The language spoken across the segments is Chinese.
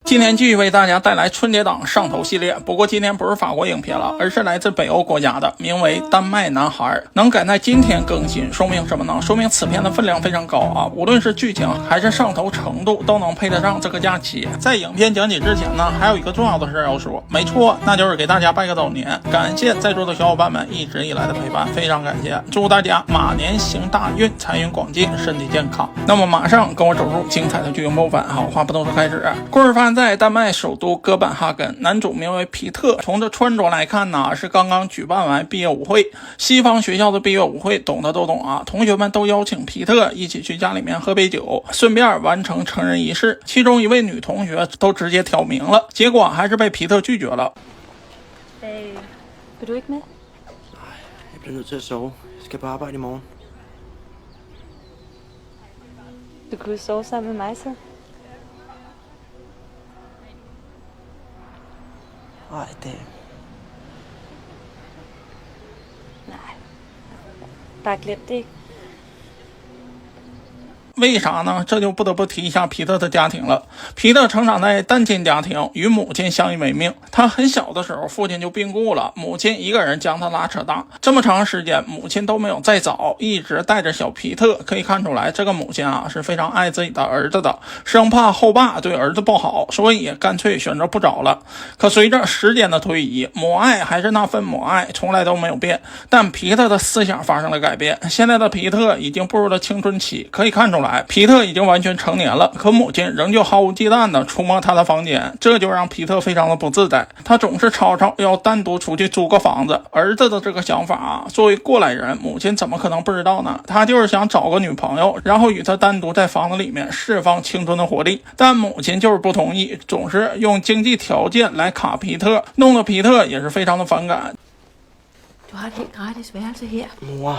今天继续为大家带来春节档上头系列，不过今天不是法国影片了，而是来自北欧国家的，名为丹麦男孩。能赶在今天更新，说明什么呢？说明此片的分量非常高啊，无论是剧情还是上头程度，都能配得上这个假期。在影片讲解之前呢，还有一个重要的事要说，没错，那就是给大家拜个早年，感谢在座的小伙伴们一直以来的陪伴，非常感谢，祝大家马年行大运，财运广进，身体健康。那么马上跟我走入精彩的剧情部分，好，话不多说，开始。故事发生在丹麦首都哥本哈根，男主名为皮特。从这穿着来看呢，是刚刚举办完毕业舞会。西方学校的毕业舞会懂的都懂啊，同学们都邀请皮特一起去家里面喝杯酒，顺便完成成人仪式。其中一位女同学都直接挑明了，结果还是被皮特拒绝了。Vil du ikke med? Nej, jeg bliver nødt til at sove. Jeg skal på arbejde i morgen. Du kunne sove sammen med mig så. Nej, det... Nej. Bare glem det ikke. 为啥呢？这就不得不提一下皮特的家庭了。皮特成长在单亲家庭，与母亲相依为命。他很小的时候，父亲就病故了，母亲一个人将他拉扯大。这么长时间，母亲都没有再找，一直带着小皮特。可以看出来，这个母亲啊是非常爱自己的儿子的，生怕后爸对儿子不好，所以干脆选择不找了。可随着时间的推移，母爱还是那份母爱，从来都没有变。但皮特的思想发生了改变，现在的皮特已经步入了青春期，可以看出来皮特已经完全成年了，可母亲仍旧毫无忌惮地触摸他的房间，这就让皮特非常的不自在。他总是吵吵要单独出去租个房子。儿子的这个想法啊，作为过来人，母亲怎么可能不知道呢？他就是想找个女朋友，然后与他单独在房子里面释放青春的活力。但母亲就是不同意，总是用经济条件来卡皮特，弄得皮特也是非常的反感。Du har et helt gratis værelse her. Mor...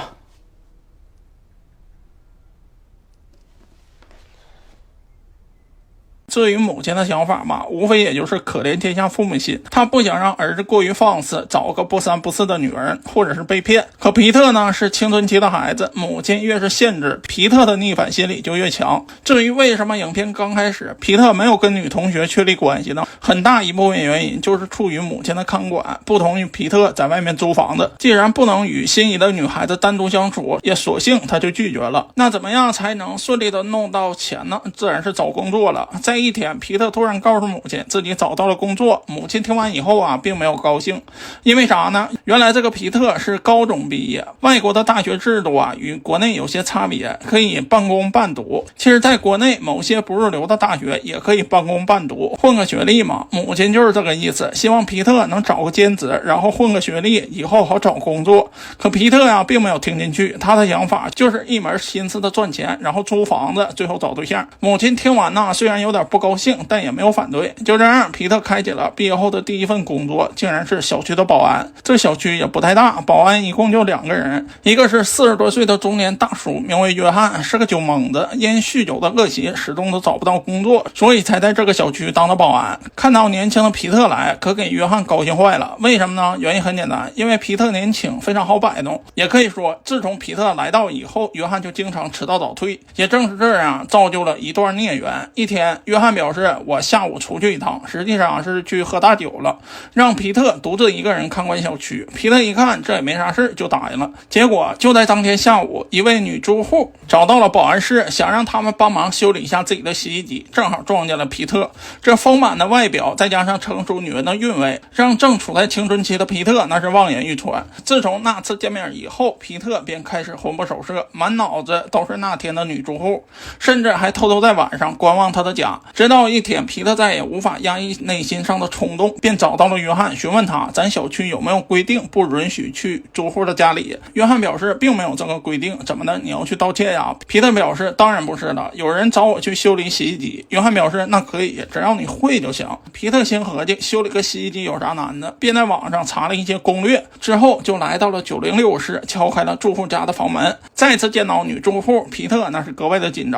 至于母亲的想法嘛，无非也就是可怜天下父母心，他不想让儿子过于放肆，找个不三不四的女人，或者是被骗。可皮特呢是青春期的孩子，母亲越是限制，皮特的逆反心理就越强。至于为什么影片刚开始皮特没有跟女同学确立关系呢？很大一部分原因就是出于母亲的看管，不同意皮特在外面租房子。既然不能与心仪的女孩子单独相处，也索性他就拒绝了。那怎么样才能顺利的弄到钱呢？自然是找工作了。在一天，皮特突然告诉母亲自己找到了工作。母亲听完以后啊，并没有高兴，因为啥呢？原来这个皮特是高中毕业，外国的大学制度啊与国内有些差别，可以半工半读。其实在国内某些不入流的大学也可以半工半读，混个学历嘛。母亲就是这个意思，希望皮特能找个兼职，然后混个学历，以后好找工作。可皮特呀并没有听进去，他的想法就是一门心思的赚钱，然后租房子，最后找对象。母亲听完呢，虽然有点不高兴，但也没有反对。就这样，皮特开启了毕业后的第一份工作，竟然是小区的保安。这小区也不太大，保安一共就2个人，一个是40多岁的中年大叔，名为约翰，是个酒蒙子，因酗酒的恶习始终都找不到工作，所以才在这个小区当了保安。看到年轻的皮特来，可给约翰高兴坏了。为什么呢？原因很简单，因为皮特年轻，非常好摆弄。也可以说，自从皮特来到以后，约翰就经常迟到早退。也正是这样，造就了一段孽缘。一天，约翰表示我下午出去一趟，实际上是去喝大酒了，让皮特独自一个人看管小区。皮特一看这也没啥事，就答应了。结果就在当天下午，一位女住户找到了保安室，想让他们帮忙修理一下自己的洗衣机，正好撞见了皮特。这丰满的外表再加上成熟女人的韵味，让正处在青春期的皮特那是望眼欲穿。自从那次见面以后，皮特便开始魂不守舍，满脑子都是那天的女住户，甚至还偷偷在晚上观望她的家。直到一天，皮特再也无法压抑内心上的冲动，便找到了约翰，询问他咱小区有没有规定不允许去住户的家里。约翰表示并没有这个规定，怎么的，你要去盗窃呀？皮特表示当然不是了，有人找我去修理洗衣机。约翰表示那可以，只要你会就行。皮特心合计修理个洗衣机有啥难的，便在网上查了一些攻略，之后就来到了906室，敲开了住户家的房门。再次见到女住户，皮特那是格外的紧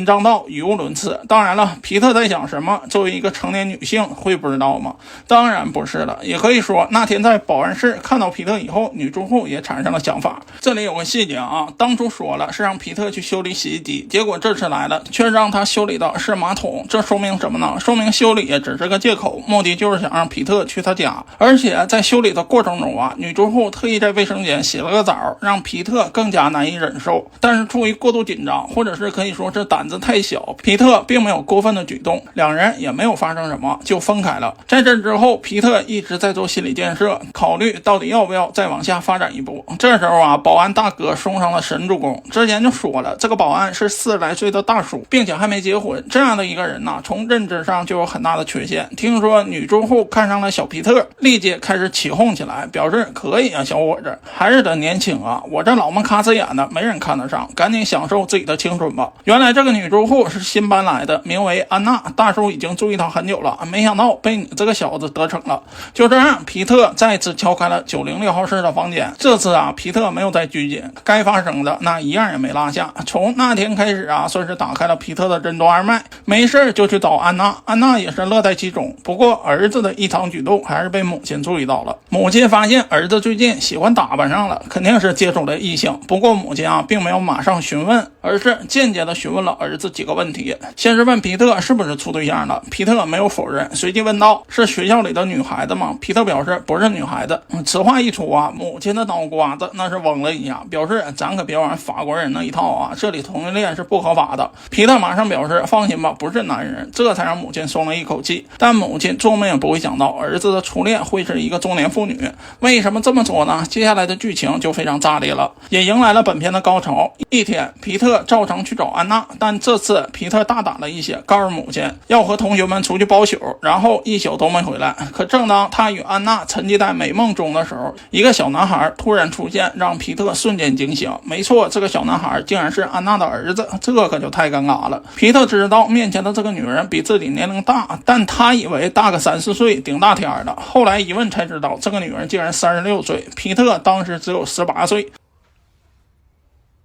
张到语无伦次。当然了，皮特特在想什么？作为一个成年女性会不知道吗？当然不是了。也可以说那天在保安室看到皮特以后，女住户也产生了想法。这里有个细节啊，当初说了是让皮特去修理洗衣机，结果这次来了却让他修理的是马桶，这说明什么呢？说明修理也只是个借口，目的就是想让皮特去他家。而且在修理的过程中啊，女住户特意在卫生间洗了个澡，让皮特更加难以忍受。但是出于过度紧张，或者是可以说是胆子太小，皮特并没有过分的举动，两人也没有发生什么就分开了。在这之后，皮特一直在做心理建设，考虑到底要不要再往下发展一步。这时候啊，保安大哥送上了神助攻。之前就说了，这个保安是40来岁的大叔，并且还没结婚，这样的一个人呢，从认知上就有很大的缺陷。听说女住户看上了小皮特，立即开始起哄起来，表示可以啊，小伙子还是得年轻啊，我这老么卡死眼的没人看得上，赶紧享受自己的青春吧。原来这个女住户是新搬来的，名为安娜，大叔已经注意她很久了，没想到被你这个小子得逞了。就这样，皮特再次敲开了906号室的房间。这次啊，皮特没有再拘谨，该发生的那一样也没落下。从那天开始啊，算是打开了皮特的任督二脉，没事就去找安娜，安娜也是乐在其中。不过儿子的异常举动还是被母亲注意到了，母亲发现儿子最近喜欢打扮上了，肯定是接触了异性。不过母亲啊，并没有马上询问，而是间接的询问了儿子几个问题。先是问皮特是不是处对象了，皮特没有否认，随即问道是学校里的女孩子吗？皮特表示不是女孩子。此话一出啊，母亲的脑瓜子那是嗡了一下，表示咱可别玩法国人那一套啊，这里同性恋是不合法的。皮特马上表示放心吧，不是男人，这才让母亲松了一口气。但母亲做梦也不会想到儿子的初恋会是一个中年妇女。为什么这么说呢？接下来的剧情就非常炸裂了，也迎来了本片的高潮。一天，皮特照常去找安娜，但这次皮特大胆了一些，告诉母亲要和同学们出去包宿，然后一宿都没回来。可正当他与安娜沉寂在美梦中的时候，一个小男孩突然出现，让皮特瞬间惊醒。没错，这个小男孩竟然是安娜的儿子，这可就太尴尬了。皮特知道面前的这个女人比自己年龄大，但他以为大个3、4岁顶大天的，后来一问才知道这个女人竟然36岁，皮特当时只有18岁。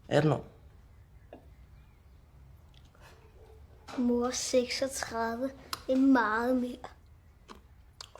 18 år. Mor 36, det er meget mere.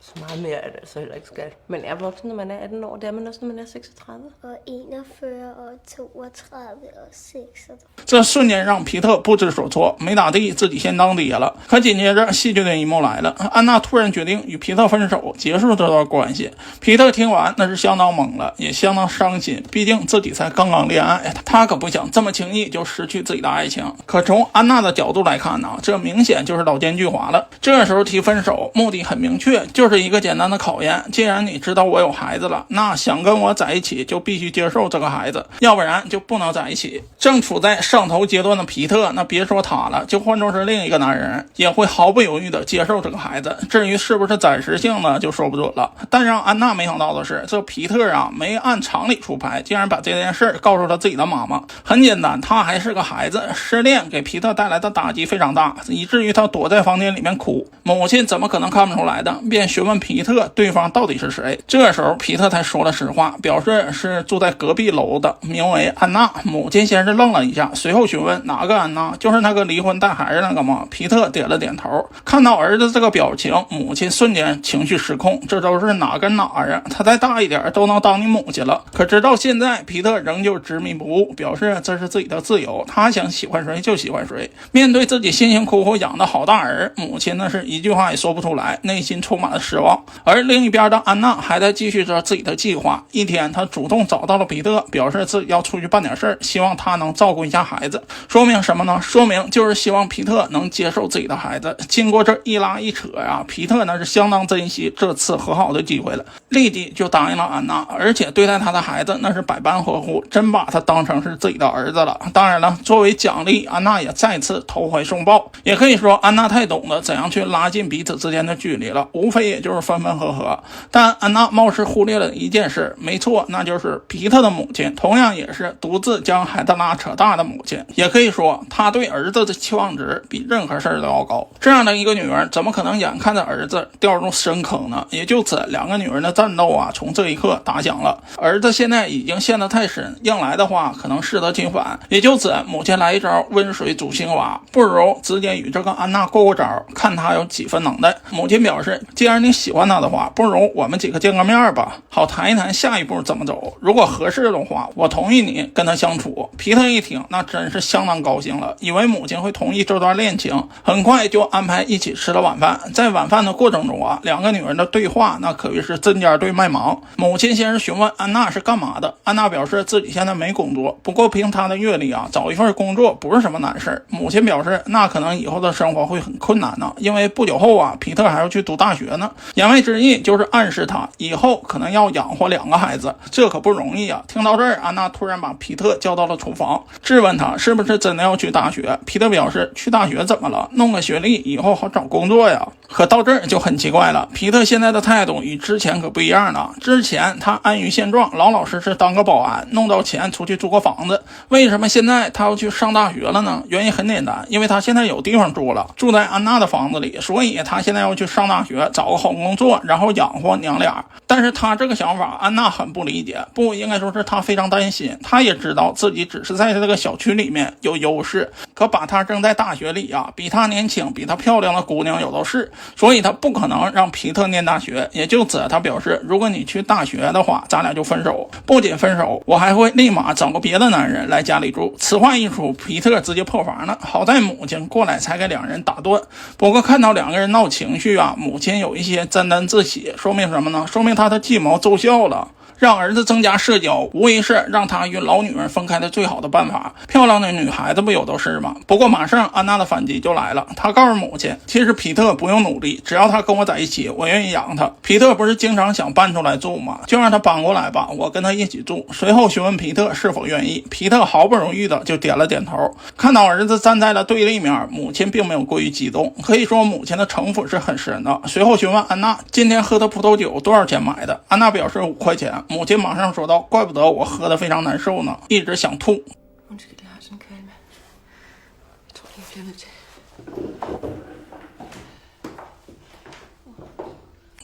Så meget mere er det altså heller ikke, skat. Man er voksen, når man er 18 år. Det er man også, når man er 36. Og 41, og 32, og 36. 这瞬间让皮特不知所措，没咋地，自己先当爹了。可紧接着戏剧的一幕来了，安娜突然决定与皮特分手，结束这段关系。皮特听完那是相当懵了，也相当伤心，毕竟自己才刚刚恋爱，他可不想这么轻易就失去自己的爱情。可从安娜的角度来看呢，这明显就是老奸巨猾了。这时候提分手，目的很明确，就是一个简单的考验。既然你知道我有孩子了，那想跟我在一起就必须接受这个孩子，要不然就不能在一起。正处在上头阶段的皮特，那别说他了，就换作是另一个男人，也会毫不犹豫的接受这个孩子。至于是不是暂时性呢，就说不准了。但让安娜没想到的是，这皮特啊，没按常理出牌，竟然把这件事告诉了自己的妈妈。很简单，他还是个孩子，失恋给皮特带来的打击非常大，以至于他躲在房间里面哭。母亲怎么可能看不出来的，便询问皮特对方到底是谁。这时候皮特才说了实话，表示是住在隔壁楼的，名为安娜。母亲先是愣了一下，随后询问哪个安娜，就是那个离婚带孩子那个吗？皮特点了点头。看到儿子这个表情，母亲瞬间情绪失控，这都是哪跟哪啊？他再大一点都能当你母亲了。可直到现在，皮特仍旧执迷不悟，表示这是自己的自由，他想喜欢谁就喜欢谁。面对自己辛辛苦苦养的好大儿，母亲呢是一句话也说不出来，内心充满了失望。而另一边的安娜还在继续着自己的计划。一天，她主动找到了皮特，表示自己要出去办点事儿，希望他能照顾一下孩子。说明什么呢？说明就是希望皮特能接受自己的孩子。经过这一拉一扯呀，皮特那是相当珍惜这次和好的机会了，立即就答应了安娜，而且对待他的孩子那是百般呵护，真把他当成是自己的儿子了。当然了，作为奖励，安娜也再次投怀送抱。也可以说，安娜太懂得怎样去拉近彼此之间的距离了，无非也也就是分分合合。但安娜貌似忽略了一件事，没错，那就是皮特的母亲同样也是独自将孩子拉扯大的母亲，也可以说她对儿子的期望值比任何事儿都要高。这样的一个女人怎么可能眼看着儿子掉入深坑呢？也就此，两个女人的战斗啊从这一刻打响了。儿子现在已经陷得太深，硬来的话可能适得其反。也就此，母亲来一招温水煮青蛙，不如直接与这个安娜过招，看她有几分能耐。母亲表示，既然你喜欢她的话，不如我们几个见个面吧，好谈一谈下一步怎么走。如果合适的话，我同意你跟她相处。皮特一听，那真是相当高兴了，以为母亲会同意这段恋情，很快就安排一起吃了晚饭。在晚饭的过程中啊，两个女人的对话那可谓是针尖对麦芒。母亲先是询问安娜是干嘛的，安娜表示自己现在没工作，不过凭她的阅历啊，找一份工作不是什么难事。母亲表示，那可能以后的生活会很困难呢，因为不久后啊，皮特还要去读大学呢。言外之意就是暗示他以后可能要养活2个孩子，这可不容易啊。听到这儿，安娜突然把皮特叫到了厨房，质问他是不是真的要去大学。皮特表示，去大学怎么了？弄个学历以后好找工作呀。可到这儿就很奇怪了，皮特现在的态度与之前可不一样了。之前他安于现状，老老实实当个保安，弄到钱出去租个房子。为什么现在他要去上大学了呢？原因很简单，因为他现在有地方住了，住在安娜的房子里，所以他现在要去上大学，找个好工作，然后养活娘俩。但是他这个想法，安娜很不理解，不应该说是他非常担心。他也知道自己只是在这个小区里面有优势，可把他扔在大学里啊，比他年轻比他漂亮的姑娘有的是，所以他不可能让皮特念大学。也就此，他表示，如果你去大学的话，咱俩就分手，不仅分手，我还会立马找个别的男人来家里住。此话一出，皮特直接破防了，好在母亲过来才给两人打断。不过看到两个人闹情绪啊，母亲有一些沾沾自喜，说明什么呢？说明他的计谋奏效了。让儿子增加社交，无疑是让他与老女人分开的最好的办法。漂亮的女孩子不有都是吗？不过马上安娜的反击就来了，她告诉母亲，其实皮特不用努力，只要他跟我在一起，我愿意养他。皮特不是经常想搬出来住吗？就让他搬过来吧，我跟他一起住。随后询问皮特是否愿意，皮特毫不犹豫的就点了点头。看到儿子站在了对立面，母亲并没有过于激动，可以说母亲的城府是很深的。随后询问安娜，今天喝的葡萄酒多少钱买的？安娜表示5块钱。母亲马上说道，怪不得我喝得非常难受呢，一直想吐。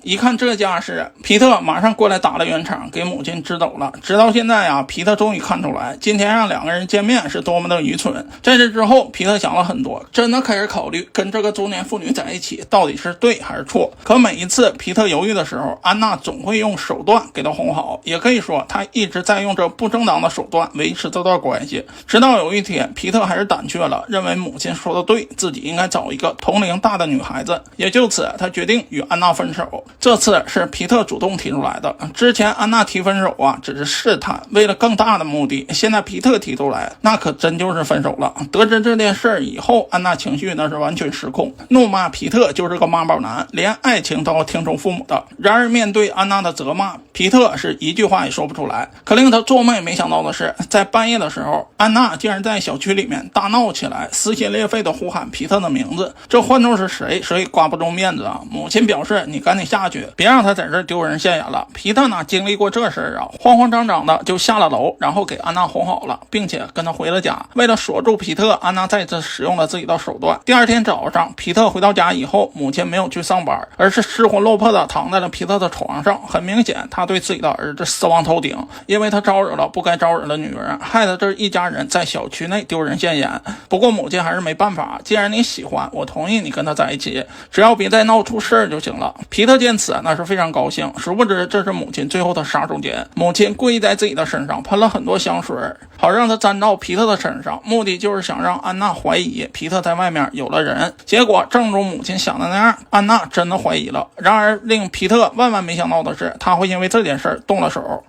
一看这架势，皮特马上过来打了圆场，给母亲支走了。直到现在啊，皮特终于看出来，今天让两个人见面是多么的愚蠢。在这之后，皮特想了很多，真的开始考虑跟这个中年妇女在一起到底是对还是错。可每一次皮特犹豫的时候，安娜总会用手段给他哄好，也可以说他一直在用这不正当的手段维持这段关系。直到有一天，皮特还是胆怯了，认为母亲说的对，自己应该找一个同龄大的女孩子。也就此，他决定与安娜分手。这次是皮特主动提出来的，之前安娜提分手啊，只是试探，为了更大的目的。现在皮特提出来，那可真就是分手了。得知这件事以后，安娜情绪那是完全失控，怒骂皮特就是个妈宝男，连爱情都要听从父母的。然而面对安娜的责骂，皮特是一句话也说不出来。可令他做梦也没想到的是，在半夜的时候，安娜竟然在小区里面大闹起来，撕心裂肺的呼喊皮特的名字。这换作是谁也挂不住面子啊。母亲表示，你赶紧下去，别让他在这丢人现眼了。皮特呢，经历过这事儿啊，慌慌张张的就下了楼，然后给安娜哄好了，并且跟他回了家。为了锁住皮特，安娜再次使用了自己的手段。第二天早上，皮特回到家以后，母亲没有去上班，而是失魂落魄的躺在了皮特的床上。很明显，他对自己的儿子失望透顶，因为他招惹了不该招惹的女人，害得这一家人在小区内丢人现眼。不过母亲还是没办法，既然你喜欢，我同意你跟他在一起，只要别再闹出事儿就行了。皮特见此那是非常高兴，殊不知这是母亲最后的杀手锏。母亲故意在自己的身上喷了很多香水，好让他沾到皮特的身上，目的就是想让安娜怀疑皮特在外面有了人。结果正如母亲想的那样，安娜真的怀疑了。然而令皮特万万没想到的是，他会因为这件事动了手。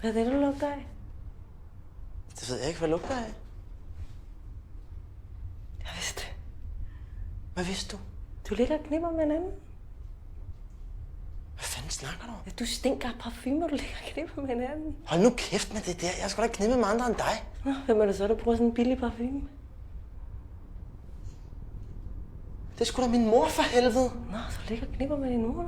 Hvad er det, du lugter af? Det ved jeg ikke, hvad lugter af. Jeg vidste det. Hvad vidste du? Du ligger og knipper med en anden. Hvad fanden snakker du om? Ja, du stinker af parfume, og du ligger og knipper med en anden. Hold nu kæft med det der. Jeg skal da ikke knippe med andre end dig. Nå, hvem er det så, der bruger sådan en billig parfume? Det er sgu da min mor for helvede. Nå, så ligger og knipper med din mor nu.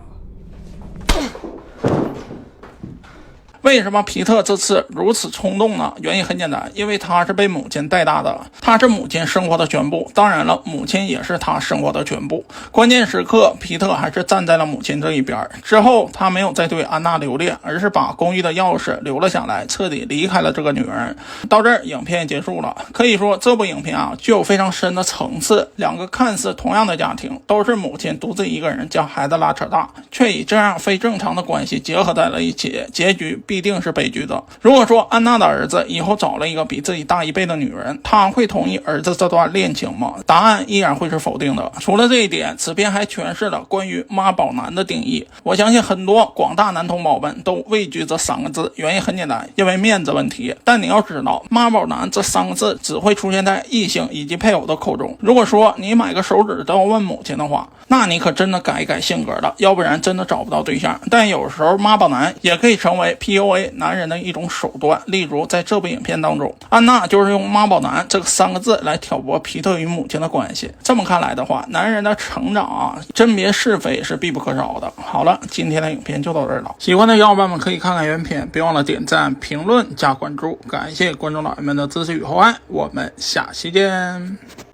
为什么皮特这次如此冲动呢？原因很简单，因为他是被母亲带大的，他是母亲生活的全部。当然了，母亲也是他生活的全部。关键时刻，皮特还是站在了母亲这一边。之后，他没有再对安娜留恋，而是把公寓的钥匙留了下来，彻底离开了这个女人。到这儿，影片结束了。可以说，这部影片啊，具有非常深的层次。两个看似同样的家庭，都是母亲独自一个人将孩子拉扯大，却以这样非正常的关系结合在了一起，结局必定是悲剧的。如果说安娜的儿子以后找了一个比自己大1倍的女人，他会同意儿子这段恋情吗？答案依然会是否定的。除了这一点，此片还诠释了关于妈宝男的定义。我相信很多广大男同胞们都畏惧这3个字，原因很简单，因为面子问题。但你要知道，妈宝男这3个字只会出现在异性以及配偶的口中。如果说你买个手指都要问母亲的话，那你可真的改一改性格了，要不然真的找不到对象。但有时候妈宝男也可以成为 PUA 男人的一种手段，例如在这部影片当中，安娜就是用妈宝男这3个字来挑拨皮特与母亲的关系。这么看来的话，男人的成长啊，甄别是非是必不可少的。好了，今天的影片就到这儿了，喜欢的小伙伴们可以看看原片，别忘了点赞、评论、加关注，感谢观众老爷们的支持与厚爱，我们下期见。